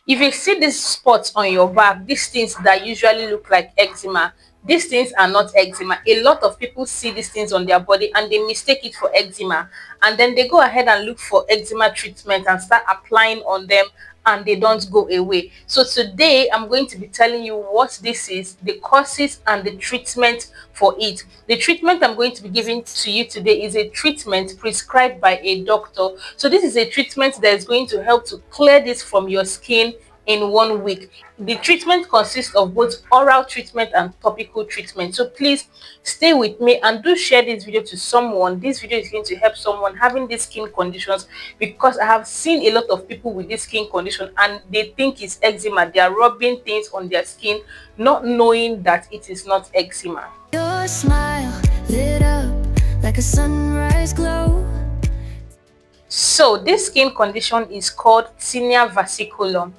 If you see these spots on your back, these things that usually look like eczema, these things are not eczema. A lot of people see these things on their body and they mistake it for eczema, and then they go ahead and look for eczema treatment and start applying on them, and they don't go away. So today I'm going to be telling you what this is, the causes and the treatment for it. The treatment I'm going to be giving to you today is a treatment prescribed by a doctor. So this is a treatment that is going to help to clear this from your skin in 1 week. The treatment consists of both oral treatment and topical treatment. So please stay with me and do share this video to someone. This video is going to help someone having these skin conditions, because I have seen a lot of people with this skin condition and they think it's eczema. They are rubbing things on their skin not knowing that it is not eczema. Your smile lit up like a sunrise glow. So this skin condition is called Tinea Versicolor.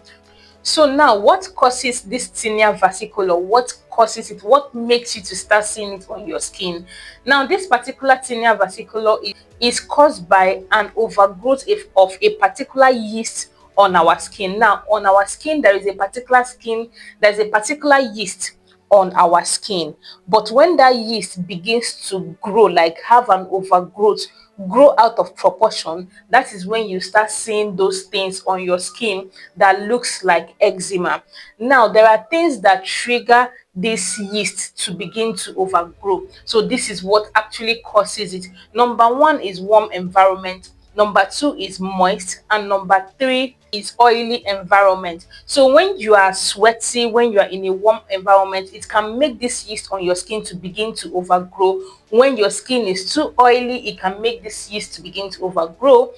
So now, what causes this Tinea Versicolor? What causes it? What makes you to start seeing it on your skin? Now, this particular Tinea Versicolor is caused by an overgrowth of a particular yeast on our skin. Now, on our skin, there is a particular yeast on our skin. But when that yeast begins to grow, like have an overgrowth, grow out of proportion, that is when you start seeing those things on your skin that looks like eczema. Now, there are things that trigger this yeast to begin to overgrow. So this is what actually causes it. Number one is warm environment. Number two is moist, and number three is oily environment. So when you are sweaty, when you are in a warm environment, it can make this yeast on your skin to begin to overgrow. When your skin is too oily, it can make this yeast to begin to overgrow.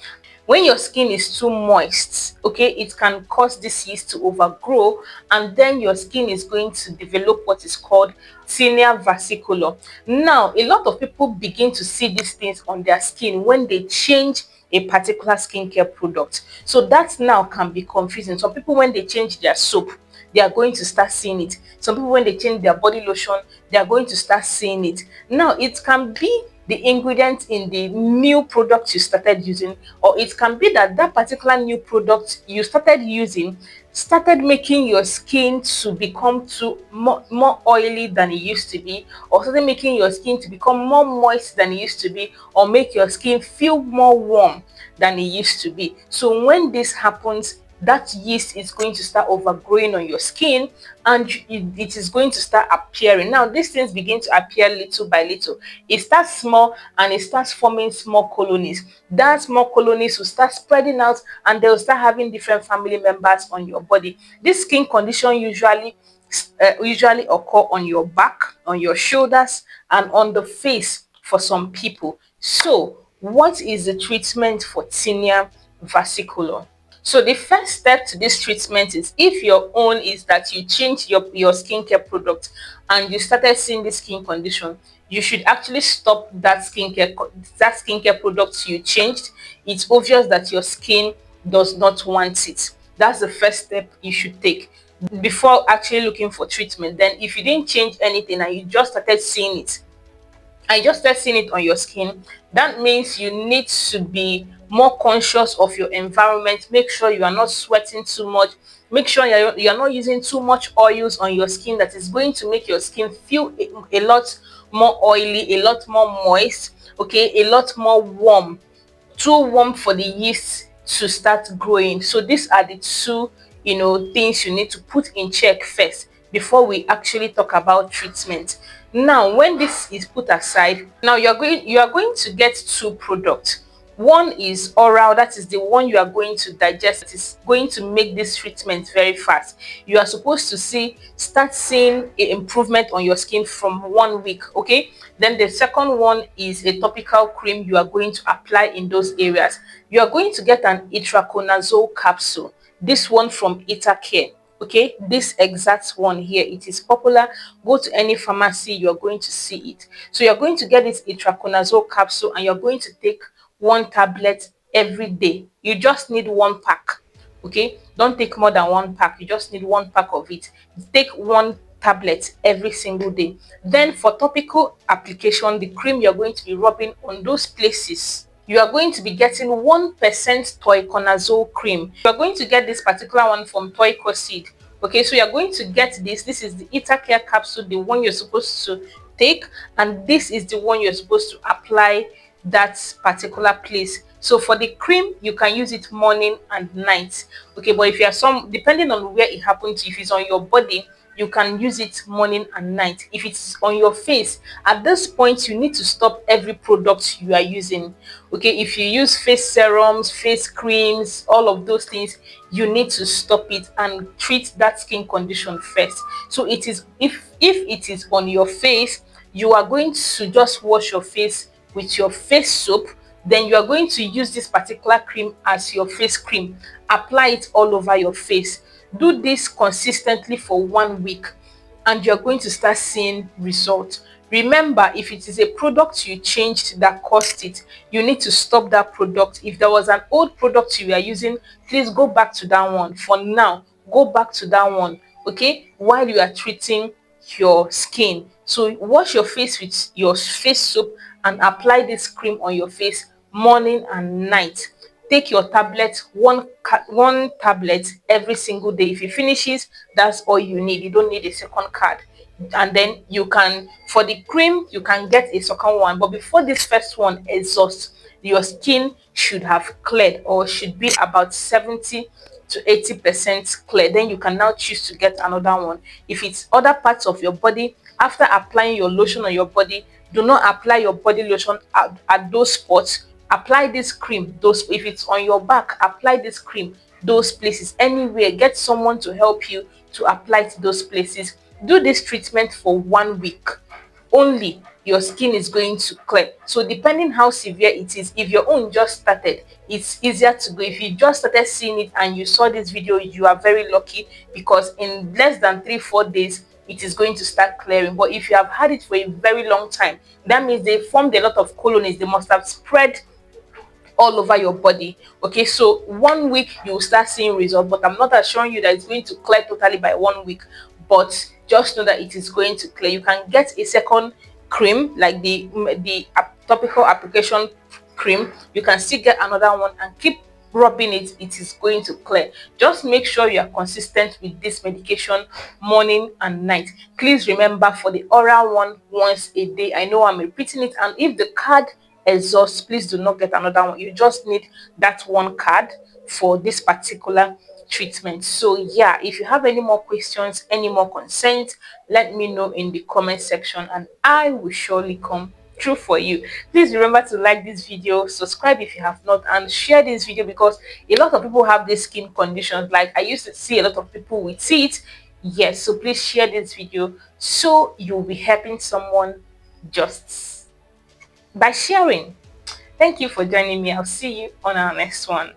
When your skin is too moist, okay, it can cause this yeast to overgrow, and then your skin is going to develop what is called Tinea Versicolor. Now, a lot of people begin to see these things on their skin when they change a particular skincare product. So that now can be confusing. Some people, when they change their soap, they are going to start seeing it. Some people, when they change their body lotion, they are going to start seeing it. Now, it can be the ingredient in the new product you started using, or it can be that that particular new product you started using started making your skin to become more oily than it used to be, or started making your skin to become more moist than it used to be, or make your skin feel more warm than it used to be. So when this happens, that yeast is going to start overgrowing on your skin, and it is going to start appearing. Now, these things begin to appear little by little. It starts small and it starts forming small colonies. That small colonies will start spreading out, and they will start having different family members on your body. This skin condition usually occur on your back, on your shoulders, and on the face for some people. So what is the treatment for Tinea Versicolor? So the first step to this treatment is, if your own is that you change your skincare product and you started seeing this skin condition, you should actually stop that skincare product you changed. It's obvious that your skin does not want it. That's the first step you should take before actually looking for treatment. Then if you didn't change anything and you just started seeing it, I just start seeing it on your skin, that means you need to be more conscious of your environment. Make sure you are not sweating too much. Make sure you're not using too much oils on your skin that is going to make your skin feel a lot more oily, a lot more moist, okay, a lot more warm, too warm for the yeast to start growing. So these are the two, things you need to put in check first before we actually talk about treatment. Now, when this is put aside, now you are going to get two products. One is oral, that is the one you are going to digest. It is going to make this treatment very fast. You are supposed to start seeing an improvement on your skin from 1 week, okay? Then the second one is a topical cream you are going to apply in those areas. You are going to get an toiconazole capsule. This one from Itacare. Okay, this exact one here, it is popular. Go to any pharmacy, you're going to see it. So you're going to get this itraconazole capsule, and you're going to take 1 tablet every day. You just need 1 pack. Okay, don't take more than 1 pack. You just need 1 pack of it. Take 1 tablet every single day. Then for topical application, the cream you're going to be rubbing on those places you are going to be getting 1% toiconazole cream. You are going to get this particular one from toicoseed. Okay, so you are going to get this. This is the Ita Care capsule, the one you're supposed to take, and this is the one you're supposed to apply that particular place. So for the cream, you can use it morning and night. Okay, but if you are some, depending on where it happened to, if it's on your body, you can use it morning and night. If it's on your face, at this point you need to stop every product you are using. Okay, if you use face serums, face creams, all of those things, you need to stop it and treat that skin condition first. So it is, if it is on your face, you are going to just wash your face with your face soap. Then you are going to use this particular cream as your face cream. Apply it all over your face. Do this consistently for 1 week, and you're going to start seeing results. Remember, if it is a product you changed that caused it, you need to stop that product. If there was an old product you were using, please go back to that one. For now, go back to that one, okay, while you are treating your skin. So wash your face with your face soap and apply this cream on your face morning and night. Take your tablet, one tablet every single day. If it finishes, that's all you need. You don't need a second card. And then you can, for the cream, you can get a second one. But before this first one exhausts, your skin should have cleared, or should be about 70 to 80% clear. Then you can now choose to get another one. If it's other parts of your body, after applying your lotion on your body, do not apply your body lotion at those spots. Apply this cream those, if it's on your back, apply this cream those places. Anywhere, get someone to help you to apply to those places. Do this treatment for 1 week only. Your skin is going to clear. So depending how severe it is, if your own just started, it's easier to go. If you just started seeing it and you saw this video, you are very lucky, because in less than 3-4 days it is going to start clearing. But if you have had it for a very long time, that means they formed a lot of colonies. They must have spread all over your body. Okay, so 1 week you will start seeing results, but I'm not assuring you that it's going to clear totally by 1 week. But just know that it is going to clear. You can get a second cream, like topical application cream. You can still get another one and keep rubbing it. It is going to clear. Just make sure you are consistent with this medication morning and night. Please remember, for the oral one, once a day. I know I'm repeating it, and if the card exhausts, please do not get another one. You just need that one card for this particular treatment. So yeah, if you have any more questions, any more concerns, let me know in the comment section, and I will surely come true for you. Please remember to like this video, subscribe if you have not, and share this video, because a lot of people have these skin conditions. Like, I used to see a lot of people with it. Yes, so please share this video so you'll be helping someone just by sharing. Thank you for joining me. I'll see you on our next one.